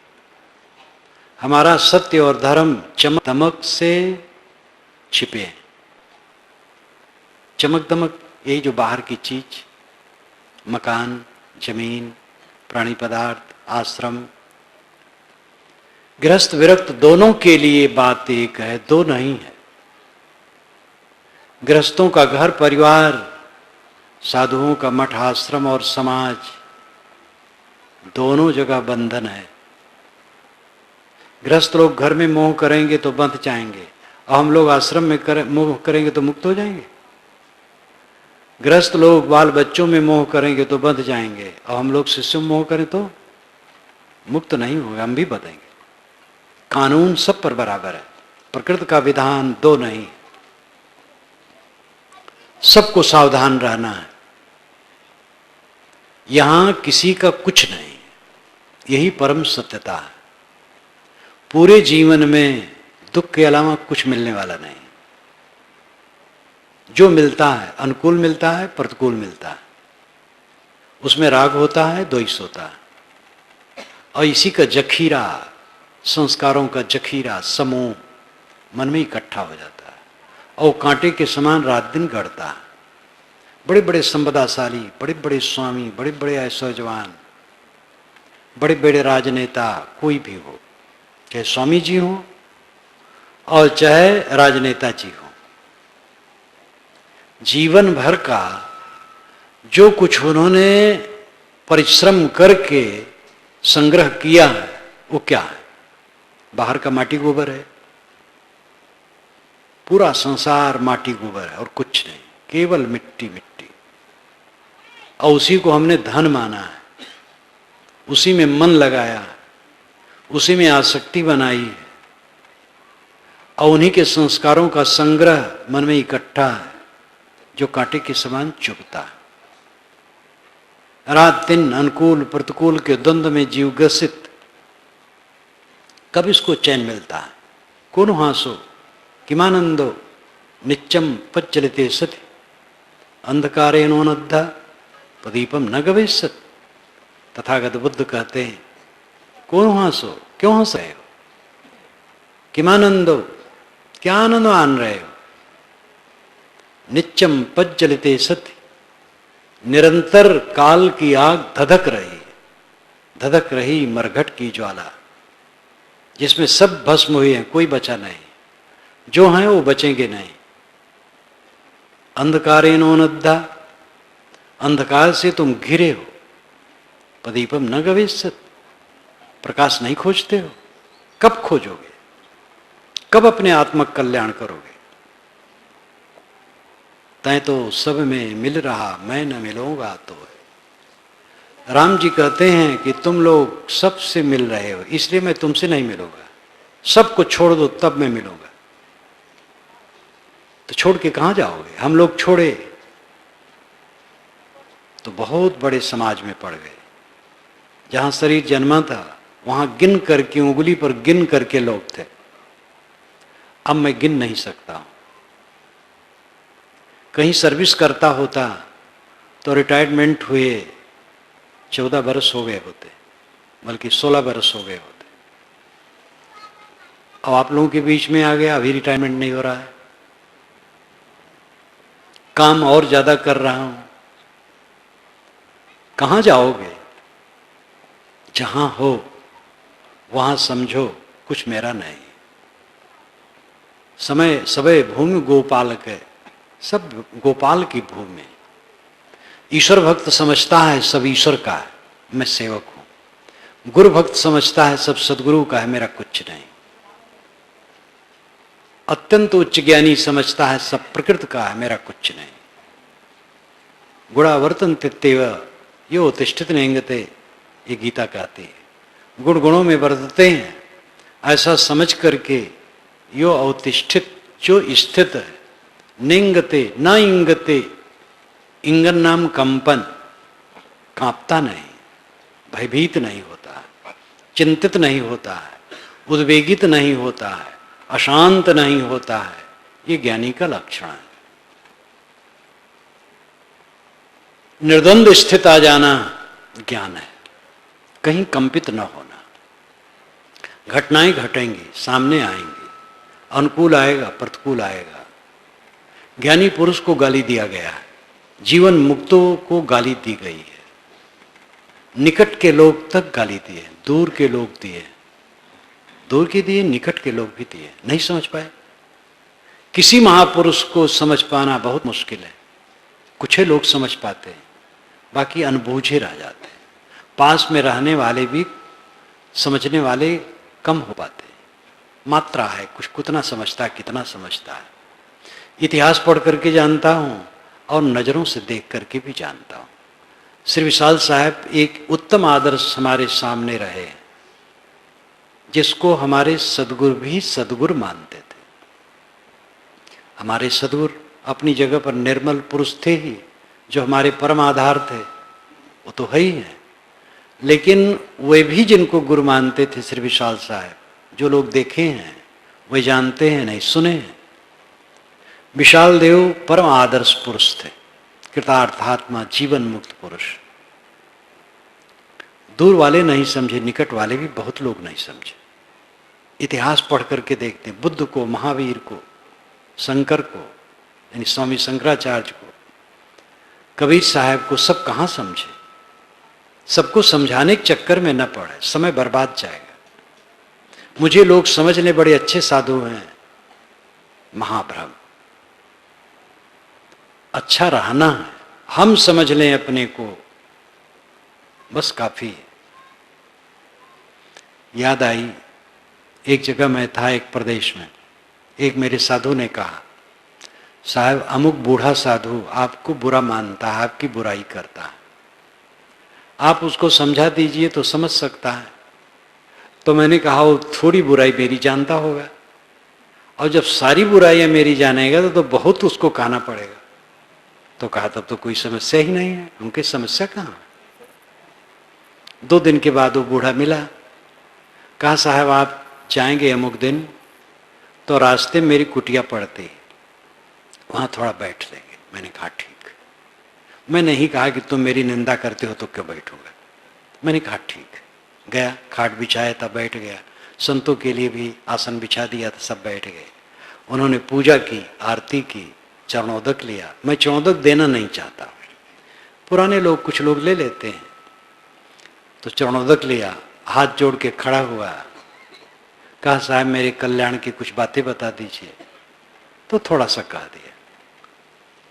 हमारा सत्य और धर्म चमक दमक से छिपे हैं। चमक दमक यही जो बाहर की चीज, मकान, जमीन, प्राणी पदार्थ, आश्रम। गृहस्थ विरक्त दोनों के लिए बात एक है, दो नहीं है। गृहस्थों का घर परिवार, साधुओं का मठ आश्रम और समाज, दोनों जगह बंधन है। गृहस्थ लोग घर में मोह करेंगे तो बंध जाएंगे, और हम लोग आश्रम में मोह करेंगे तो मुक्त हो जाएंगे। गृहस्थ लोग बाल बच्चों में मोह करेंगे तो बंध जाएंगे, और हम लोग शिष्यों में मोह करें तो मुक्त नहीं होगा, हम भी बंधेंगे। कानून सब पर बराबर है, प्रकृति का विधान दो नहीं, सबको सावधान रहना है। यहां किसी का कुछ नहीं, यही परम सत्यता है। पूरे जीवन में दुख के अलावा कुछ मिलने वाला नहीं। जो मिलता है अनुकूल मिलता है, प्रतिकूल मिलता है, उसमें राग होता है, द्वेष होता है, और इसी का जखीरा, संस्कारों का जखीरा समूह मन में इकट्ठा हो जाता है, और कांटे के समान रात दिन गढ़ता है। बड़े बड़े संपदाशाली, बड़े बड़े स्वामी, बड़े बड़े ऐश्वर्यवान, बड़े बड़े राजनेता, कोई भी हो, चाहे स्वामी जी हो और चाहे राजनेता जी हो, जीवन भर का जो कुछ उन्होंने परिश्रम करके संग्रह किया है वो क्या है? बाहर का माटी गोबर है। पूरा संसार माटी गोबर है और कुछ नहीं, केवल मिट्टी मिट्टी। और उसी को हमने धन माना है, उसी में मन लगाया, उसी में आसक्ति बनाई है, और उन्हीं के संस्कारों का संग्रह मन में इकट्ठा है जो कांटे के समान चुभता है। रात दिन अनुकूल प्रतिकूल के द्वंद्व में जीव ग्रसित। कब इसको चैन मिलता है? कौन हासो किमानंदो नित्यम पच्चलिते सति अंधकारेणोनद्धा प्रदीपम न गवेशत। तथागत बुद्ध कहते हैं, कौन हासो, क्यों हंस रहे हो? किमानंदो, क्या आनंद मान रहे हो? नित्यम पज्जलिते सति, निरंतर काल की आग धधक रही मरघट की ज्वाला, जिसमें सब भस्म हुए हैं, कोई बचा नहीं, जो हैं वो बचेंगे नहीं। अंधकारेणोनद्धा, अंधकार से तुम घिरे हो, प्रदीपम न गवेशत, प्रकाश नहीं खोजते हो। कब खोजोगे? कब अपने आत्मक कल्याण करोगे? तय तो सब में मिल रहा, मैं न मिलूंगा तो है। राम जी कहते हैं कि तुम लोग सबसे मिल रहे हो, इसलिए मैं तुमसे नहीं मिलूंगा। सबको छोड़ दो तब मैं मिलूंगा। तो छोड़ के कहां जाओगे? हम लोग छोड़े तो बहुत बड़े समाज में पड़ गए। जहां शरीर जन्मा था वहां गिन करके, उंगली पर गिन करके लोग थे। अब मैं गिन नहीं सकता हूं। कहीं सर्विस करता होता तो रिटायरमेंट हुए 14 बरस हो गए होते, बल्कि 16 बरस हो गए होते। अब आप लोगों के बीच में आ गया, अभी रिटायरमेंट नहीं हो रहा है, काम और ज्यादा कर रहा हूं। कहां जाओगे? जहां हो वहां समझो कुछ मेरा नहीं। समय सबे भूमि गोपालक है, सब गोपाल की भूमि। ईश्वर भक्त समझता है सब ईश्वर का है, मैं सेवक हूं। गुरु भक्त समझता है सब सदगुरु का है, मेरा कुछ नहीं। अत्यंत उच्च ज्ञानी समझता है सब प्रकृति का है, मेरा कुछ नहीं। गुणावर्तन तित्तेव यो तिष्ठित नेंगते, ये गीता कहती है। गुण गुणों में वर्तते हैं, ऐसा समझ करके यो अवतिष्ठित, जो स्थित है, निंगते न इंगते, इंगन नाम कंपन, कांपता नहीं, भयभीत नहीं होता है, चिंतित नहीं होता है, उद्वेगित नहीं होता है, अशांत नहीं होता है। ये ज्ञानी का लक्षण है। निर्द्वंद स्थित आ जाना ज्ञान है। कहीं कंपित न होना। घटनाएं घटेंगी, सामने आएंगी, अनुकूल आएगा, प्रतिकूल आएगा। ज्ञानी पुरुष को गाली दिया गया है, जीवन मुक्तों को गाली दी गई है, निकट के लोग तक गाली दिए, दूर के लोग दिए, दूर के दिए, निकट के लोग भी दिए, नहीं समझ पाए। किसी महापुरुष को समझ पाना बहुत मुश्किल है, कुछ ही लोग समझ पाते हैं, बाकी अनबूझे रह जाते हैं। पास में रहने वाले भी समझने वाले कम हो पाते हैं। मात्रा है, कुछ कितना समझता है, कितना समझता है। इतिहास पढ़ करके जानता हूँ और नज़रों से देख करके भी जानता हूँ। श्री विशाल साहब एक उत्तम आदर्श हमारे सामने रहे, जिसको हमारे सदगुरु भी सदगुरु मानते थे। हमारे सदगुरु अपनी जगह पर निर्मल पुरुष थे ही, जो हमारे परम आधार थे, वो तो है ही है। लेकिन वे भी जिनको गुरु मानते थे श्री विशाल साहब, जो लोग देखे हैं वे जानते हैं, नहीं सुने हैं। विशाल देव परम आदर्श पुरुष थे, कृतार्थात्मा जीवन मुक्त पुरुष। दूर वाले नहीं समझे, निकट वाले भी बहुत लोग नहीं समझे। इतिहास पढ़ करके देखते हैं, बुद्ध को, महावीर को, शंकर को, यानी स्वामी शंकराचार्य को, कबीर साहब को, सब कहाँ समझे। सबको समझाने के चक्कर में न पड़े, समय बर्बाद जाएगा। मुझे लोग समझने बड़े अच्छे साधु हैं, महाभ्रम। अच्छा रहना है, हम समझ लें अपने को, बस काफी है। याद आई, एक जगह मैं था, एक प्रदेश में, एक मेरे साधु ने कहा, साहब अमुक बूढ़ा साधु आपको बुरा मानता है, आपकी बुराई करता है, आप उसको समझा दीजिए तो समझ सकता है। तो मैंने कहा, वो थोड़ी बुराई मेरी जानता होगा, और जब सारी बुराइयां मेरी जानेगा तो बहुत उसको कहना पड़ेगा। तो कहा, तब तो कोई समस्या ही नहीं है, उनकी समस्या कहाँ। 2 दिन के बाद वो बूढ़ा मिला, कहा, साहब आप जाएंगे अमुक दिन, तो रास्ते में मेरी कुटिया पड़ती, वहां थोड़ा बैठ लेंगे। मैंने कहा ठीक। मैं नहीं कहा कि तुम मेरी निंदा करते हो तो क्यों बैठूंगा, मैंने कहा ठीक। गया, खाट बिछाया था, बैठ गया। संतों के लिए भी आसन बिछा दिया था, सब बैठ गए। उन्होंने पूजा की, आरती की, चरणोदक लिया। मैं चरणोदक देना नहीं चाहता, पुराने लोग, कुछ लोग ले लेते हैं। तो चरणोदक लिया, हाथ जोड़ के खड़ा हुआ, कहा, साहब मेरे कल्याण की कुछ बातें बता दीजिए। तो थोड़ा सा कह दिया,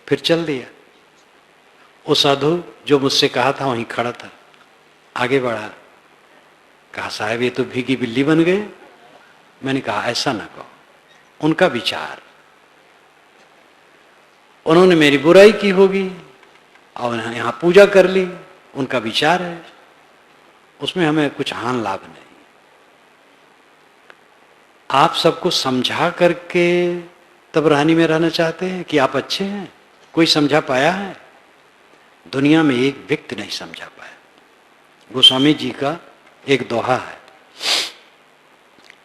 फिर चल दिया। वो साधु जो मुझसे कहा था वहीं खड़ा था, आगे बढ़ा, कहा, साहब ये तो भीगी बिल्ली बन गए। मैंने कहा, ऐसा ना कहो, उनका विचार, उन्होंने मेरी बुराई की होगी और यहाँ पूजा कर ली, उनका विचार है, उसमें हमें कुछ हानि लाभ नहीं। आप सबको समझा करके तब रानी में रहना चाहते हैं कि आप अच्छे हैं। कोई समझा पाया है? दुनिया में एक व्यक्ति नहीं समझा पाया। गोस्वामी जी का एक दोहा है,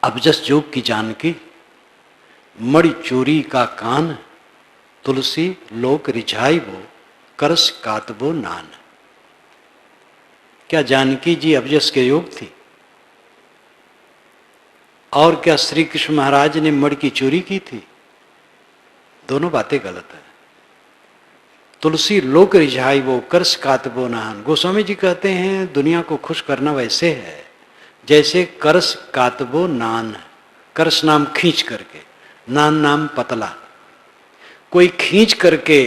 अबजस जोग की जानकी, मणि चोरी का कान, तुलसी लोक रिझाई वो, करस कातबो नान। क्या जानकी जी अबजस के योग थी? और क्या श्री कृष्ण महाराज ने मणि की चोरी की थी? दोनों बातें गलत है। तुलसी लोक रिझाई वो, करस कातबो नान। गोस्वामी जी कहते हैं दुनिया को खुश करना वैसे है जैसे करस कातबो नान। करस नाम खींच करके, नान नाम पतला। कोई खींच करके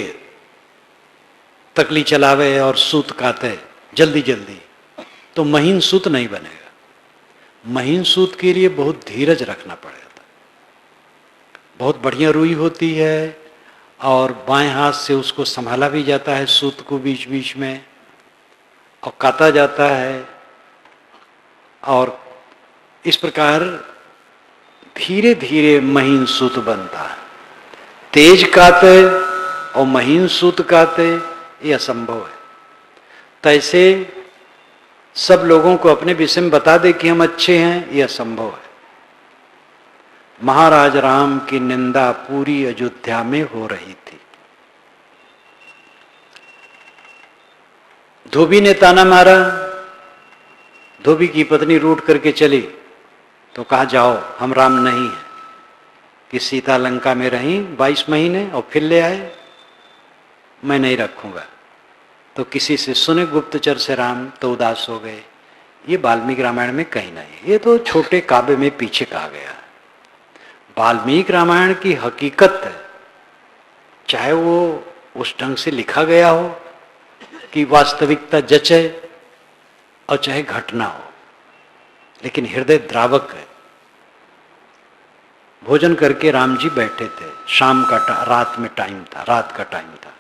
तकली चलावे और सूत काते जल्दी जल्दी, तो महीन सूत नहीं बनेगा। महीन सूत के लिए बहुत धीरज रखना पड़ेगा। बहुत बढ़िया रुई होती है और बाएं हाथ से उसको संभाला भी जाता है, सूत को बीच बीच में, और काता जाता है। और इस प्रकार धीरे धीरे महीन सूत बनता है। तेज काते और महीन सूत काते, ये असंभव है। तैसे सब लोगों को अपने विषय में बता दे कि हम अच्छे हैं, यह असंभव है। महाराज राम की निंदा पूरी अयोध्या में हो रही थी। धोबी ने ताना मारा, धोबी की पत्नी रूठ करके चली तो कहा जाओ, हम राम नहीं हैं कि सीता लंका में रही 22 महीने और फिर ले आए, मैं नहीं रखूंगा। तो किसी से सुने गुप्तचर से राम तो उदास हो गए। ये वाल्मीकि रामायण में कहीं नहीं, ये तो छोटे काव्य में पीछे कहा गया। वाल्मीकि रामायण की हकीकत है, चाहे वो उस ढंग से लिखा गया हो कि वास्तविकता जचे और चाहे घटना हो, लेकिन हृदय द्रावक है। भोजन करके राम जी बैठे थे, शाम का रात में टाइम था, रात का टाइम था।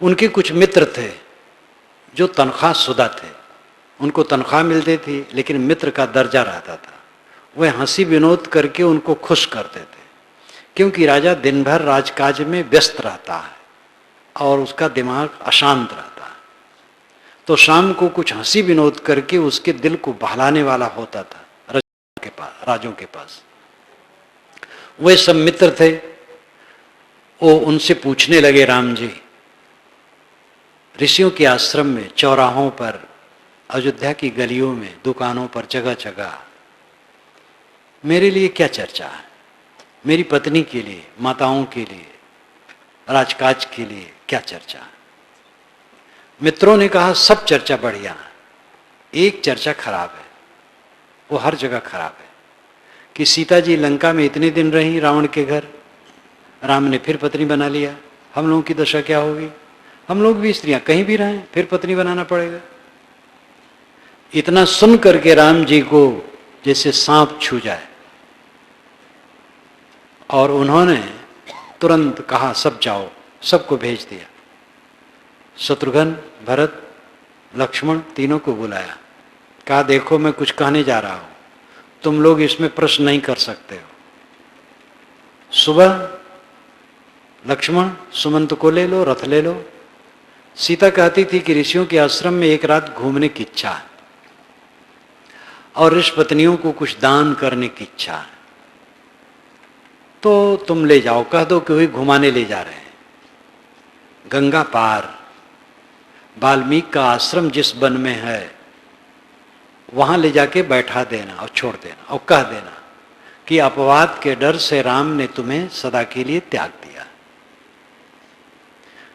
उनके कुछ मित्र थे जो तनख्वाह शुदा थे, उनको तनख्वाह मिलती थी लेकिन मित्र का दर्जा रहता था। वह हंसी विनोद करके उनको खुश करते थे, क्योंकि राजा दिन भर राजकाज में व्यस्त रहता है और उसका दिमाग अशांत रहता है। तो शाम को कुछ हंसी विनोद करके उसके दिल को बहलाने वाला होता था राजों के पास। वे सब मित्र थे, वो उनसे पूछने लगे, राम जी, ऋषियों के आश्रम में, चौराहों पर, अयोध्या की गलियों में, दुकानों पर, जगह जगह मेरे लिए क्या चर्चा है? मेरी पत्नी के लिए, माताओं के लिए, राजकाज के लिए क्या चर्चा है? मित्रों ने कहा, सब चर्चा बढ़िया है, एक चर्चा खराब है, वो हर जगह खराब है, कि सीता जी लंका में इतने दिन रही रावण के घर, राम ने फिर पत्नी बना लिया, हम लोगों की दशा क्या होगी? हम लोग भी स्त्रियां कहीं भी रहें फिर पत्नी बनाना पड़ेगा। इतना सुन करके राम जी को जैसे सांप छू जाए, और उन्होंने तुरंत कहा, सब जाओ, सबको भेज दिया। शत्रुघ्न, भरत, लक्ष्मण तीनों को बुलाया, कहा, देखो मैं कुछ कहने जा रहा हूं, तुम लोग इसमें प्रश्न नहीं कर सकते हो। सुबह लक्ष्मण सुमंत को ले लो, रथ ले लो। सीता कहती थी कि ऋषियों के आश्रम में एक रात घूमने की इच्छा है और ऋषि पत्नियों को कुछ दान करने की इच्छा है, तो तुम ले जाओ, कह दो कि वही घुमाने ले जा रहे हैं। गंगा पार वाल्मीकि का आश्रम जिस वन में है वहां ले जाके बैठा देना और छोड़ देना, और कह देना कि अपवाद के डर से राम ने तुम्हें सदा के लिए त्याग दिया।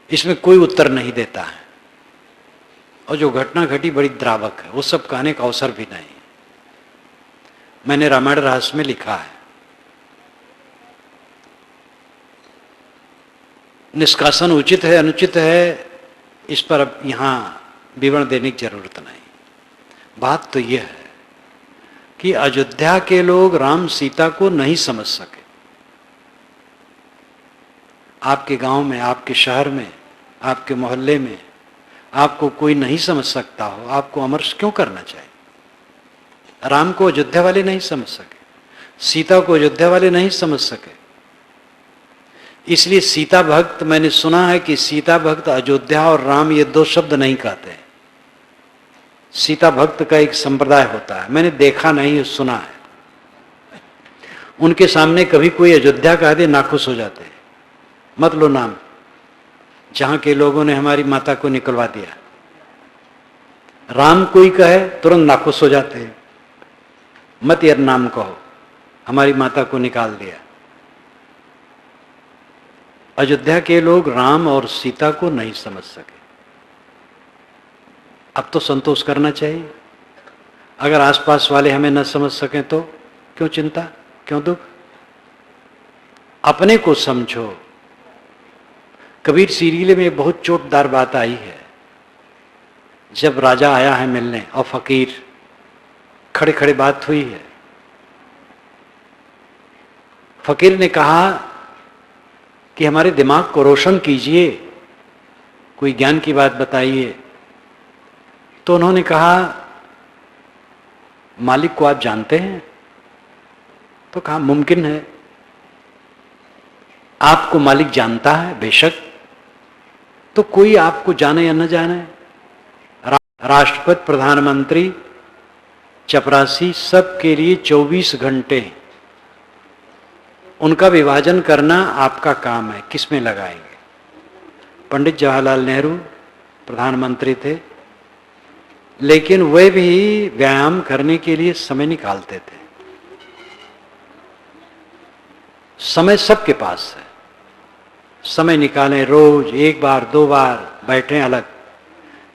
इसमें कोई उत्तर नहीं देता है, और जो घटना घटी बड़ी द्रावक है, वो सब कहने का अवसर भी नहीं। मैंने रामायण रहस्य में लिखा है। निष्कासन उचित है अनुचित है, इस पर अब यहां विवरण देने की जरूरत नहीं। बात तो यह है कि अयोध्या के लोग राम सीता को नहीं समझ सके। आपके गांव में, आपके शहर में, आपके मोहल्ले में आपको कोई नहीं समझ सकता हो, आपको अमर्ष क्यों करना चाहिए? राम को अयोध्या वाले नहीं समझ सके, सीता को अयोध्या वाले नहीं समझ सके, इसलिए सीता भक्त, मैंने सुना है कि सीता भक्त अयोध्या और राम ये दो शब्द नहीं कहते। सीता भक्त का एक संप्रदाय होता है, मैंने देखा नहीं, सुना है। उनके सामने कभी कोई अयोध्या कह दे नाखुश हो जाते हैं, मत लो नाम, जहां के लोगों ने हमारी माता को निकलवा दिया। राम कोई कहे तुरंत नाखुश हो जाते हैं, मत यार नाम कहो, हमारी माता को निकाल दिया। अयोध्या के लोग राम और सीता को नहीं समझ सके। अब तो संतोष करना चाहिए। अगर आसपास वाले हमें न समझ सकें तो क्यों चिंता, क्यों दुख? अपने को समझो। कबीर सीरीले में बहुत चोटदार बात आई है। जब राजा आया है मिलने और फकीर, खड़े खड़े बात हुई है। फकीर ने कहा कि हमारे दिमाग को रोशन कीजिए, कोई ज्ञान की बात बताइए। तो उन्होंने कहा, मालिक को आप जानते हैं? तो कहा, मुमकिन है। आपको मालिक जानता है? बेशक। तो कोई आपको जाने या न जाने, राष्ट्रपति, प्रधानमंत्री, चपरासी, सब के लिए 24 घंटे उनका विभाजन करना आपका काम है, किसमें लगाएंगे? पंडित जवाहरलाल नेहरू प्रधानमंत्री थे, लेकिन वे भी व्यायाम करने के लिए समय निकालते थे। समय सबके पास है, समय निकालें, रोज एक बार दो बार बैठें, अलग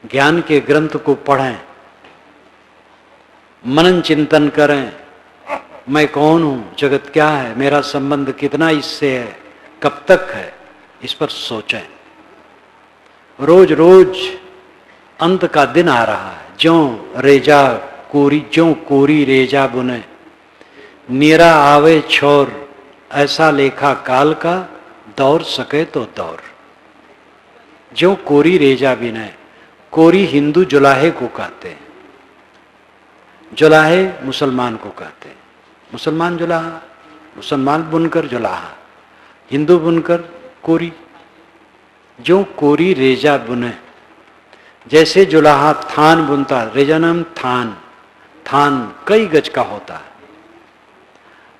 ज्ञान के ग्रंथ को पढ़ें, मनन चिंतन करें। मैं कौन हूं, जगत क्या है, मेरा संबंध कितना इससे है, कब तक है, इस पर सोचें। रोज रोज अंत का दिन आ रहा है। ज्यों कोरी रेजा बुने, नीरा आवे छोर, ऐसा लेखा काल का, दौड़ सके तो दौड़। ज्यों कोरी रेजा बिने, कोरी हिंदू जुलाहे को कहते हैं, जुलाहे मुसलमान को कहते हैं। मुसलमान जुलाहा, मुसलमान बुनकर जुलाहा, हिंदू बुनकर कोरी। जो कोरी रेजा बुने, जैसे जुलाहा थान बुनता, रेजा नाम थान, थान कई गज का होता है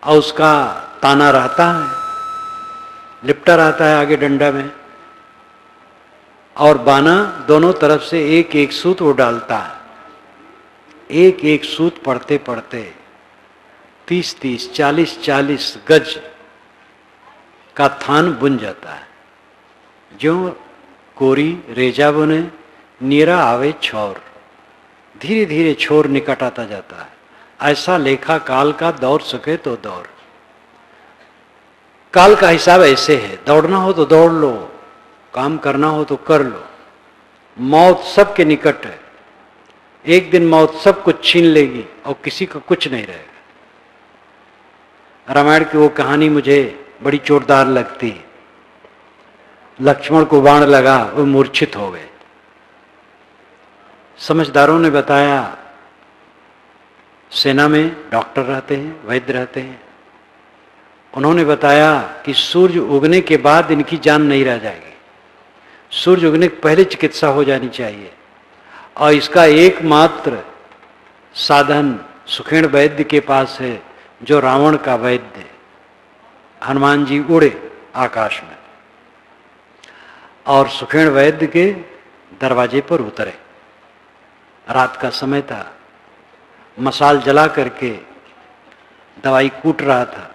और उसका ताना रहता है, लिपटा रहता है आगे डंडा में, और बाना दोनों तरफ से एक एक सूत वो डालता है। एक एक सूत पढ़ते पढ़ते 30-30, 40-40 गज का थान बुन जाता है। जो कोरी रेजा बुने, नीरा आवे छोर, धीरे धीरे छोर निकट आता जाता है। ऐसा लेखा काल का, दौड़ सके तो दौड़। काल का हिसाब ऐसे है, दौड़ना हो तो दौड़ लो, काम करना हो तो कर लो। मौत सबके निकट है, एक दिन मौत सब कुछ छीन लेगी और किसी का कुछ नहीं रहेगा। रामायण की वो कहानी मुझे बड़ी जोरदार लगती है। लक्ष्मण को बाण लगा, वो मूर्छित हो गए। समझदारों ने बताया, सेना में डॉक्टर रहते हैं, वैद्य रहते हैं, उन्होंने बताया कि सूर्य उगने के बाद इनकी जान नहीं रह जाएगी, सूर्य उगने के पहले चिकित्सा हो जानी चाहिए। और इसका एकमात्र साधन सुखेण वैद्य के पास है, जो रावण का वैद्य। हनुमान जी उड़े आकाश में और सुखेण वैद्य के दरवाजे पर उतरे। रात का समय था, मसाल जला करके दवाई कूट रहा था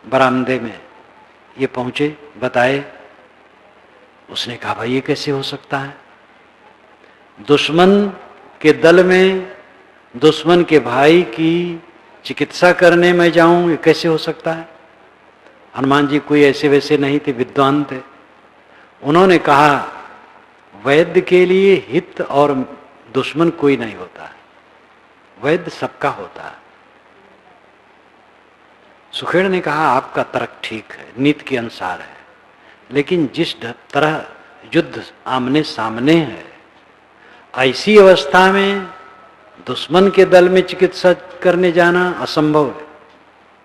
बरामदे में। ये पहुंचे, बताए। उसने कहा, भाई ये कैसे हो सकता है, दुश्मन के दल में दुश्मन के भाई की चिकित्सा करने में जाऊं, ये कैसे हो सकता है। हनुमान जी कोई ऐसे वैसे नहीं थे, विद्वान थे। उन्होंने कहा, वैद्य के लिए हित और दुश्मन कोई नहीं होता है, वैद्य सबका होता है। सुखेड़ ने कहा, आपका तर्क ठीक है, नीति के अनुसार है, लेकिन जिस तरह युद्ध आमने सामने है, ऐसी अवस्था में दुश्मन के दल में चिकित्सा करने जाना असंभव है।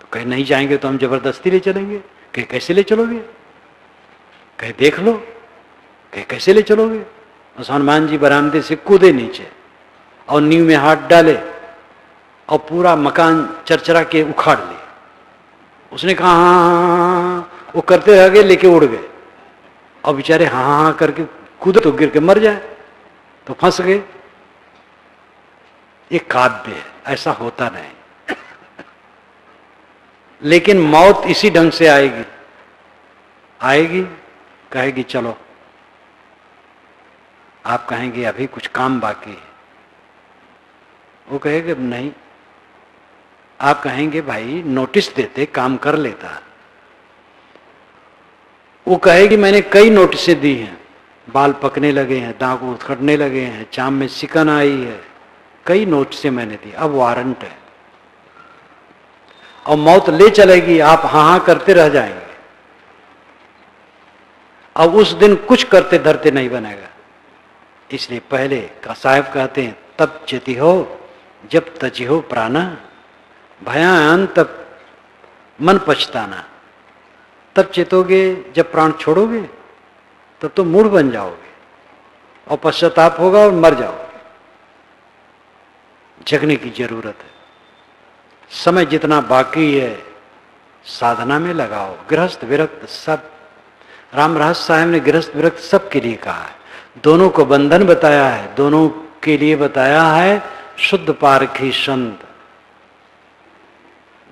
तो कहीं नहीं जाएंगे तो हम जबरदस्ती ले चलेंगे। कहीं कैसे ले चलोगे, कहीं देख लो, कहीं कैसे ले चलोगे। उस हनुमान जी बरामदे से कूदे नीचे और नींव में हाथ डाले और पूरा मकान चरचरा के उखाड़ लिए। उसने कहा हाँ, वो करते रह गए, लेके उड़ गए। और बेचारे हाँ करके कूदे तो गिर के मर जाए, तो फंस गए। ये काव्य है, ऐसा होता नहीं। लेकिन मौत इसी ढंग से आएगी, आएगी, कहेगी चलो। आप कहेंगे अभी कुछ काम बाकी है, वो कहेगा नहीं। आप कहेंगे भाई नोटिस देते, काम कर लेता। वो कहेगी मैंने कई नोटिसें दी हैं, बाल पकने लगे हैं, दांत उखड़ने लगे हैं, चाम में सिकन आई है, कई नोटिसें मैंने दी, अब वारंट है। और मौत ले चलेगी, आप हाँ करते रह जाएंगे। अब उस दिन कुछ करते धरते नहीं बनेगा। इसलिए पहले का साहब कहते हैं, तब चेती हो जब तजी हो प्राणा, भयान तब मन पछताना। तब चेतोगे जब प्राण छोड़ोगे, तब तो मूढ़ बन जाओगे और पश्चाताप होगा और मर जाओगे। जगने की जरूरत है। समय जितना बाकी है साधना में लगाओ। गृहस्थ विरक्त सब, राम रहस्य साहब ने गृहस्थ विरक्त सबके लिए कहा है। दोनों को बंधन बताया है, दोनों के लिए बताया है शुद्ध पारखी संत,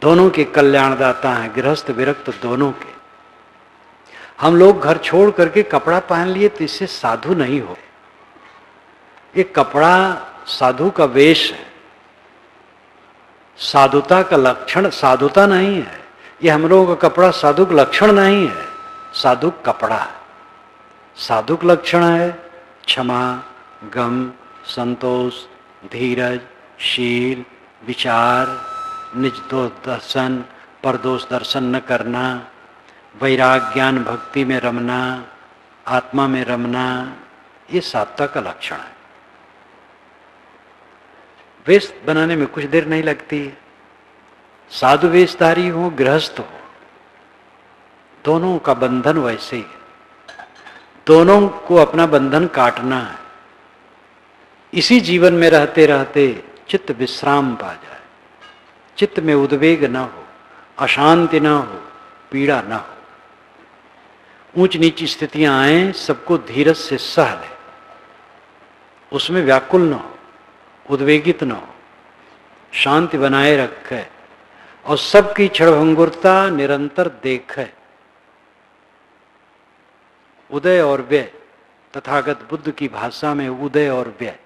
दोनों के कल्याणदाता हैं, गृहस्थ विरक्त दोनों के। हम लोग घर छोड़ करके कपड़ा पहन लिए तो इससे साधु नहीं हो। ये कपड़ा साधु का वेश है, साधुता का लक्षण साधुता नहीं है। ये हम लोगों का कपड़ा साधु का लक्षण नहीं है, साधु कपड़ा है। साधु का लक्षण है क्षमा, गम, संतोष, धीरज, शील, विचार, निज दोष दर्शन, परदोष दर्शन न करना, वैराग ज्ञान भक्ति में रमना, आत्मा में रमना, ये साधुता का लक्षण है। वेश बनाने में कुछ देर नहीं लगती है। साधु वेशधारी हो, गृहस्थ हो, दोनों का बंधन वैसे ही है। दोनों को अपना बंधन काटना है। इसी जीवन में रहते रहते चित्त विश्राम पा जाए, चित्त में उद्वेग न हो, अशांति न हो, पीड़ा न हो। ऊंच नीच स्थितियां आए, सबको धीरज से सह ले, उसमें व्याकुल न हो, उद्वेगित न हो, शांति बनाए रखे और सबकी क्षणभंगुरता निरंतर देखे। उदय और व्यय, तथागत बुद्ध की भाषा में उदय और व्यय।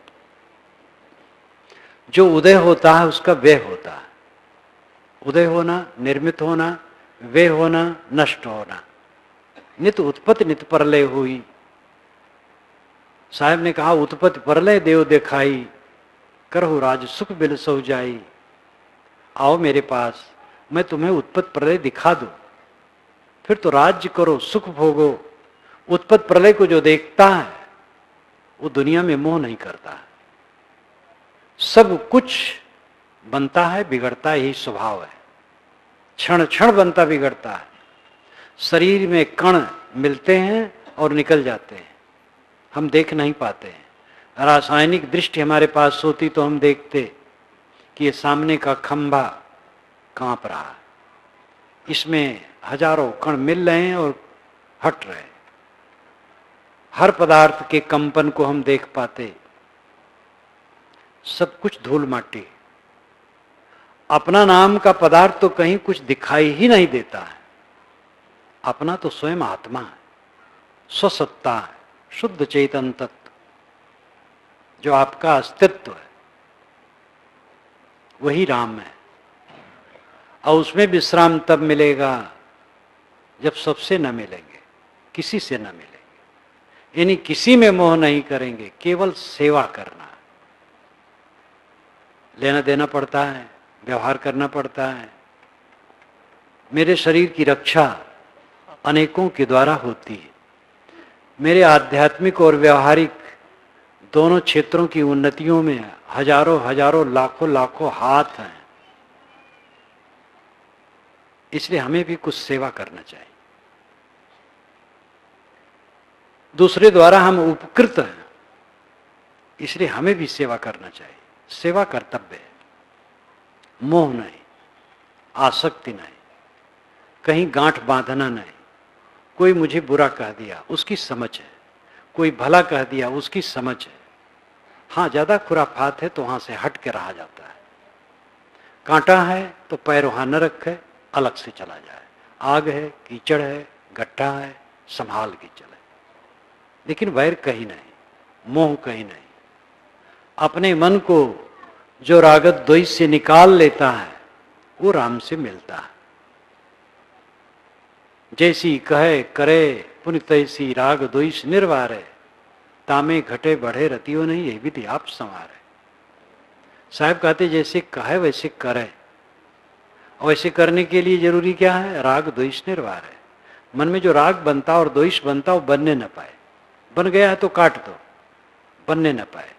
जो उदय होता है उसका व्यय होता है। उदय होना, निर्मित होना, व्यय होना, नष्ट होना। नित उत्पत्ति नित परलय हुई। साहब ने कहा उत्पत्ति परलय देव दिखाई, करहु राज सुख बिल सो जाई। आओ मेरे पास, मैं तुम्हें उत्पत्ति प्रलय दिखा दूं, फिर तो राज्य करो, सुख भोगो। उत्पत्ति प्रलय को जो देखता है वो दुनिया में मोह नहीं करता है। सब कुछ बनता है, बिगड़ता है, यही स्वभाव है। क्षण क्षण बनता बिगड़ता है। शरीर में कण मिलते हैं और निकल जाते हैं, हम देख नहीं पाते हैं। रासायनिक दृष्टि हमारे पास होती तो हम देखते कि ये सामने का खंभा कांप रहा है, इसमें हजारों कण मिल रहे हैं और हट रहे हैं। हर पदार्थ के कंपन को हम देख पाते। सब कुछ धूल माटी। अपना नाम का पदार्थ तो कहीं कुछ दिखाई ही नहीं देता है। अपना तो स्वयं आत्मा है, स्वसत्ता है, शुद्ध चेतन तत्व, जो आपका अस्तित्व है, वही राम है। और उसमें विश्राम तब मिलेगा जब सबसे न मिलेंगे, किसी से न मिलेंगे, यानी किसी में मोह नहीं करेंगे, केवल सेवा करना। लेना देना पड़ता है, व्यवहार करना पड़ता है। मेरे शरीर की रक्षा अनेकों के द्वारा होती है। मेरे आध्यात्मिक और व्यवहारिक दोनों क्षेत्रों की उन्नतियों में हजारों हजारों लाखों लाखों हाथ हैं। इसलिए हमें भी कुछ सेवा करना चाहिए। दूसरे द्वारा हम उपकृत हैं, इसलिए हमें भी सेवा करना चाहिए। सेवा कर्तव्य है, मोह नहीं, आसक्ति नहीं, कहीं गांठ बांधना नहीं। कोई मुझे बुरा कह दिया, उसकी समझ है। कोई भला कह दिया, उसकी समझ है। हाँ, ज्यादा खुराफात है तो वहां से हट के रहा जाता है। कांटा है तो पैर वहां न रखे, अलग से चला जाए। आग है, कीचड़ है, गड्ढा है, संभाल के चले। लेकिन वैर कहीं नहीं, मोह कहीं नहीं। अपने मन को जो रागत द्वेष से निकाल लेता है वो राम से मिलता है। जैसी कहे करे पुनि तैसी राग द्वेष निर्वारे, तामे घटे बढ़े रतियो नहीं, ये भी आप संवारे। साहब कहते जैसे कहे वैसे करे। और वैसे करने के लिए जरूरी क्या है? राग द्वेष निर्वार है। मन में जो राग बनता और द्वेष बनता वो बनने न पाए। बन गया है तो काट दो, बनने न पाए।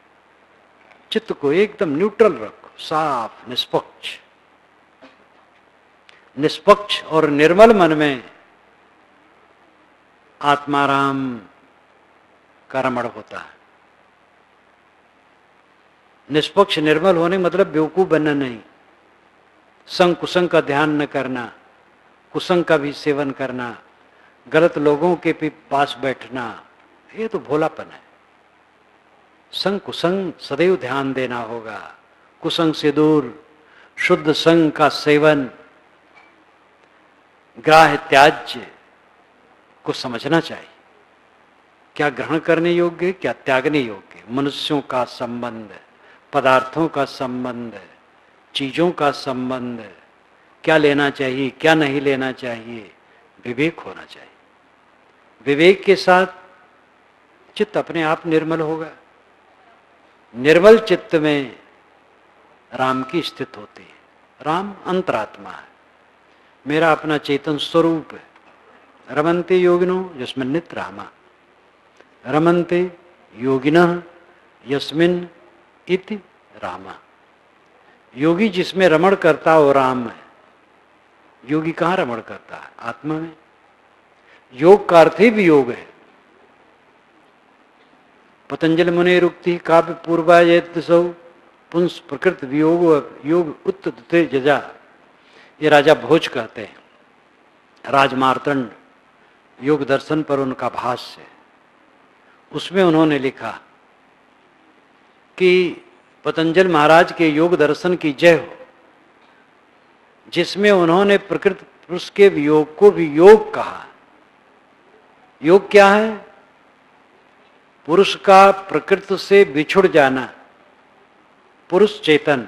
चित्त को एकदम न्यूट्रल रखो, साफ, निष्पक्ष। निष्पक्ष और निर्मल मन में आत्माराम का रमण होता है। निष्पक्ष निर्मल होने मतलब बेवकूफ बनना नहीं, संग कुसंग का ध्यान न करना, कुसंग का भी सेवन करना, गलत लोगों के भी पास बैठना, ये तो भोलापन है। संग कुसंग सदैव ध्यान देना होगा, कुसंग से दूर, शुद्ध संग का सेवन, ग्राह्य त्याज्य को समझना चाहिए। क्या ग्रहण करने योग्य, क्या त्यागने योग्य। मनुष्यों का संबंध, पदार्थों का संबंध, चीजों का संबंध, क्या लेना चाहिए क्या नहीं लेना चाहिए, विवेक होना चाहिए। विवेक के साथ चित्त अपने आप निर्मल होगा। निर्मल चित्त में राम की स्थित होती है। राम अंतरात्मा है, मेरा अपना चेतन स्वरूप है। रमन्ते योगिनो यस्मिन्नित रामा, रमन्ते योगिनः यस्मिन् इति रामा। योगी जिसमें रमण करता वो राम है। योगी कहाँ रमण करता है? आत्मा में। योग का अर्थ ही भी योग है। पतंजलि मुनिरुक्ति काव्य पूर्वायसौ पुंस प्रकृत वियोग योग उत्तते जजा। ये राजा भोज कहते हैं। राजमार्तंड योग दर्शन पर उनका भाष्य, उसमें उन्होंने लिखा कि पतंजलि महाराज के योग दर्शन की जय हो, जिसमें उन्होंने प्रकृति पुरुष के वियोग को भी योग कहा। योग क्या है? पुरुष का प्रकृति से बिछुड़ जाना। पुरुष चेतन,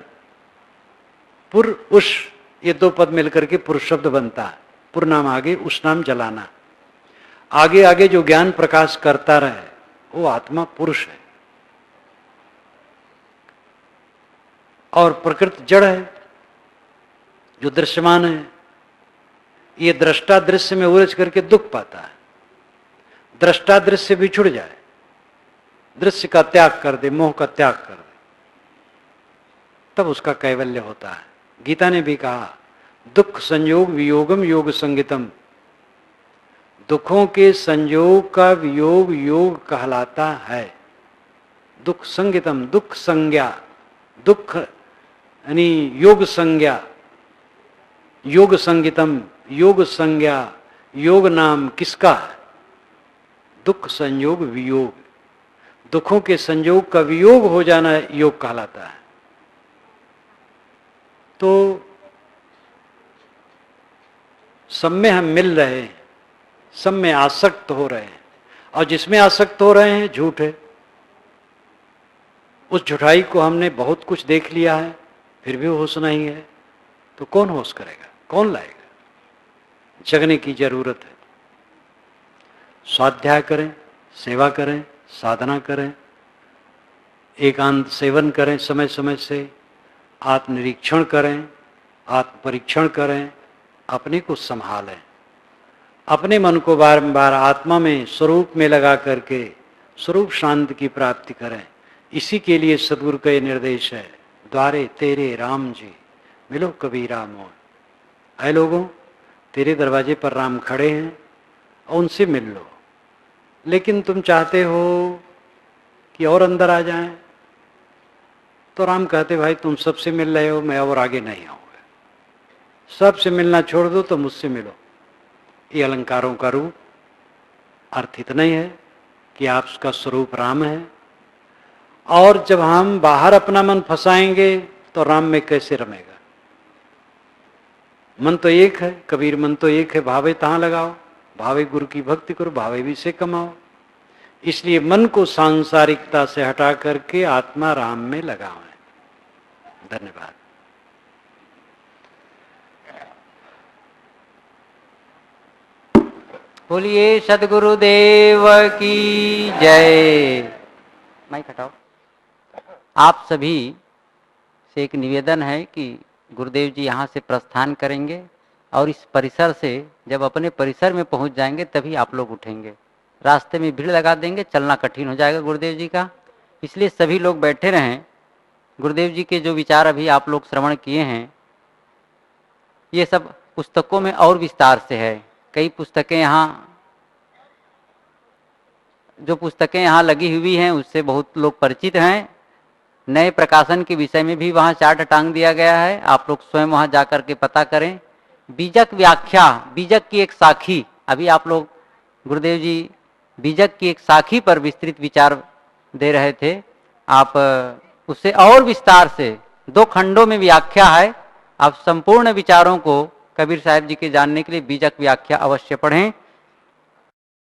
पुर उष, ये दो पद मिलकर के पुरुष शब्द बनता है। पुर नाम आगे, उष नाम जलाना। आगे आगे जो ज्ञान प्रकाश करता रहे वो आत्मा पुरुष है। और प्रकृति जड़ है जो दृश्यमान है। ये दृष्टा दृश्य में उलझ करके दुख पाता है। दृष्टा दृश्य से बिछुड़ जाए, दृश्य का त्याग कर दे, मोह का त्याग कर दे, तब उसका कैवल्य होता है। गीता ने भी कहा दुख संयोग वियोगम योग संगितम। दुखों के संयोग का वियोग योग कहलाता है। दुख संगितम, दुख संज्ञा, दुख यानी योग संज्ञा, योग संगितम, योग संज्ञा, योग नाम किसका है? दुख संयोग वियोग। दुखों के संयोग का वियोग हो जाना योग कहलाता है। तो सब में हम मिल रहे हैं, सब में आसक्त हो रहे हैं, और जिसमें आसक्त हो रहे हैं झूठ है। उस झूठाई को हमने बहुत कुछ देख लिया है, फिर भी होश नहीं है, तो कौन होश करेगा, कौन लाएगा? जगने की जरूरत है। स्वाध्याय करें, सेवा करें, साधना करें, एकांत सेवन करें, समय समय से आत्मनिरीक्षण करें, आत्म परीक्षण करें, अपने को संभालें, अपने मन को बारंबार आत्मा में स्वरूप में लगा करके स्वरूप शांति की प्राप्ति करें। इसी के लिए सद्गुरु का ये निर्देश है, द्वारे तेरे राम जी मिलो कबीरा मोह। ऐ लोगों, तेरे दरवाजे पर राम खड़े हैं और उनसे मिल लो। लेकिन तुम चाहते हो कि और अंदर आ जाएं, तो राम कहते भाई तुम सबसे मिल रहे हो, मैं और आगे नहीं आऊंगा। सबसे मिलना छोड़ दो तो मुझसे मिलो। ये अलंकारों का रूप अर्थ इतना ही है कि आपका स्वरूप राम है। और जब हम बाहर अपना मन फंसाएंगे तो राम में कैसे रमेगा? मन तो एक है, कबीर मन तो एक है, भावे तहां लगाओ, भावे गुरु की भक्ति करो, भावे भी से कमाओ। इसलिए मन को सांसारिकता से हटा करके आत्मा राम में लगाओ। धन्यवाद। बोलिए सद्गुरुदेव की जय। माइक हटाओ। आप सभी से एक निवेदन है कि गुरुदेव जी यहाँ से प्रस्थान करेंगे और इस परिसर से जब अपने परिसर में पहुँच जाएंगे तभी आप लोग उठेंगे। रास्ते में भीड़ लगा देंगे, चलना कठिन हो जाएगा गुरुदेव जी का। इसलिए सभी लोग बैठे रहें। गुरुदेव जी के जो विचार अभी आप लोग श्रवण किए हैं, ये सब पुस्तकों में और विस्तार से है। कई पुस्तकें यहाँ, जो पुस्तकें यहाँ लगी हुई हैं उससे बहुत लोग परिचित हैं। नए प्रकाशन के विषय में भी वहाँ चार्ट टांग दिया गया है, आप लोग स्वयं वहाँ जाकर के पता करें। बीजक व्याख्या, बीजक की एक साखी, अभी आप लोग गुरुदेव जी बीजक की एक साखी पर विस्तृत विचार दे रहे थे, आप उससे और विस्तार से 2 खंडों में व्याख्या है। आप संपूर्ण विचारों को कबीर साहब जी के जानने के लिए बीजक व्याख्या अवश्य पढ़ें।